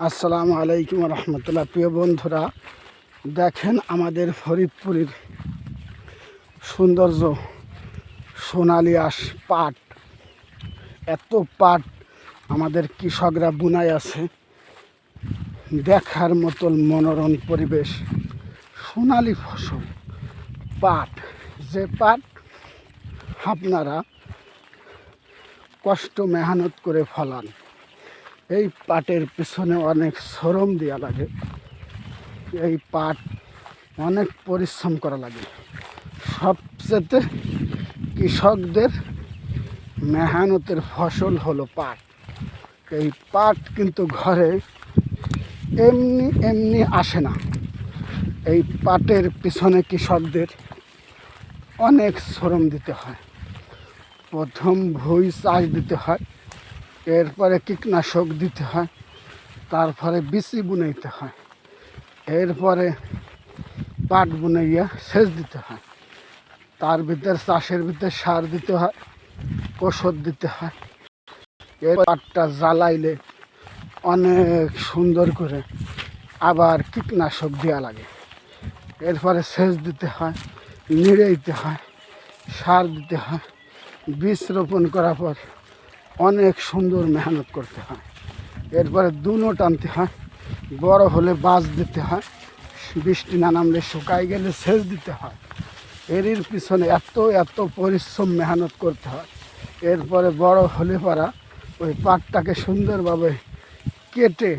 আসসালামু আলাইকুম রহমতুল্লাহ। প্রিয় বন্ধুরা, দেখেন আমাদের ফরিদপুরের সৌন্দর্য, সোনালী আঁশ পাট। এত পাট আমাদের কৃষকরা বুনায় আছে, দেখার মতন মনোরম পরিবেশ, সোনালী ফসল পাট। যে পাট আপনারা কষ্ট মেহনত করে ফলান, এই পাটের পিছনে অনেক শ্রম দেওয়া লাগে, এই পাট অনেক পরিশ্রম করা লাগে। সবচেয়ে কৃষকদের মেহনতের ফসল হলো পাট। এই পাট কিন্তু ঘরে এমনি এমনি আসে না, এই পাটের পিছনে কৃষকদের অনেক শ্রম দিতে হয়। প্রথম ভুঁই চাষ দিতে হয়, এরপরে কীটনাশক দিতে হয়, তারপরে বিচি বুনাইতে হয়, এরপরে পাট বুনাইয়া সেচ দিতে হয়, তার ভিতরে চাষের ভিতরে সার দিতে হয়, ওষুধ দিতে হয়। এই পাটটা জ্বালাইলে অনেক সুন্দর করে আবার কীটনাশক দেওয়া লাগে, এরপরে সেচ দিতে হয়, নিড়াইতে হয়, সার দিতে হয়, বীজ রোপণ করার পর অনেক সুন্দর মেহনত করতে হয়। এরপরে দুনো টানতে হয়, বড় হলে বাঁশ দিতে হয়, বৃষ্টি না নামলে শুকাই গেলে সেচ দিতে হয়। এর পিছনে এত পরিশ্রম মেহনত করতে হয়। এরপরে বড় হলে পরা ওই পাটটাকে সুন্দরভাবে কেটে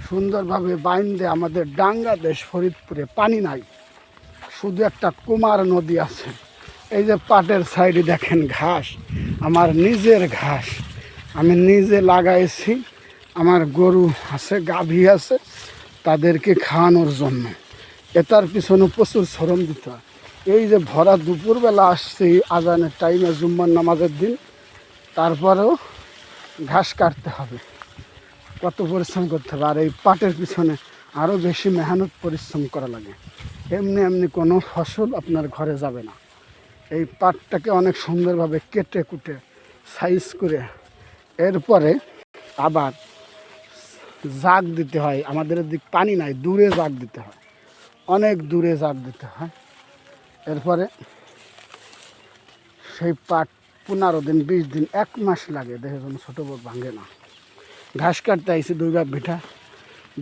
সুন্দরভাবে বাইন্দে, আমাদের ডাঙ্গা দেশ ফরিদপুরে পানি নাই, শুধু একটা কুমার নদী আছে। এই যে পাটের সাইডে দেখেন ঘাস, আমার নিজের ঘাস, আমি নিজে লাগাইছি। আমার গরু আছে, গাভী আছে, তাদেরকে খাওয়ানোর জন্য। এটার পিছনে প্রচুর শ্রম দিতে হয়। এই যে ভরা দুপুরবেলা আসছে আজানের টাইমে, জুম্মার নামাজের দিন, তারপরেও ঘাস কাটতে হবে, কত পরিশ্রম করতে হবে। আর এই পাটের পিছনে আরও বেশি মেহনত পরিশ্রম করা লাগে। এমনি এমনি কোনো ফসল আপনার ঘরে যাবে না। এই পাটটাকে অনেক সুন্দরভাবে কেটে কুটে সাইজ করে এরপরে আবার জাগ দিতে হয়। আমাদের দিক পানি নাই, দূরে জাগ দিতে হয়, অনেক দূরে জাগ দিতে হয়। এরপরে সেই পাট 15 দিন 20 দিন 1 মাস লাগে, দেখে কোনো ছোটো বোক ভাঙে না। ঘাস কাটতে আইসি 2 বাপ ভিটা,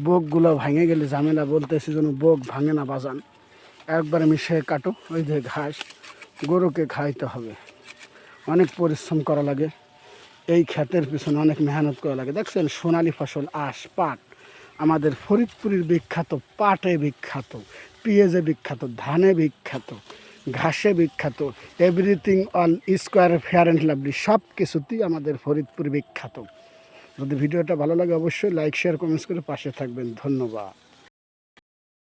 বোকগুলো ভাঙে গেলে ঝামেলা, বলতেছি যেন বোক ভাঙে না বাজান, একবারে মিশিয়ে কাটো। ওই যে ঘাস গরুকে খাইতে হবে, অনেক পরিশ্রম করা লাগে, এই ক্ষেতের পিছনে অনেক মেহনত করা লাগে। দেখছেন সোনালী ফসল আঁশ পাট, আমাদের ফরিদপুরের বিখ্যাত পাটে বিখ্যাত, পেঁয়াজে বিখ্যাত, ধানে বিখ্যাত, ঘাসে বিখ্যাত, everything all square fair and lovely, সব কিছুতেই আমাদের ফরিদপুর বিখ্যাত। যদি ভিডিওটা ভালো লাগে অবশ্যই লাইক শেয়ার কমেন্টস করে পাশে থাকবেন। ধন্যবাদ।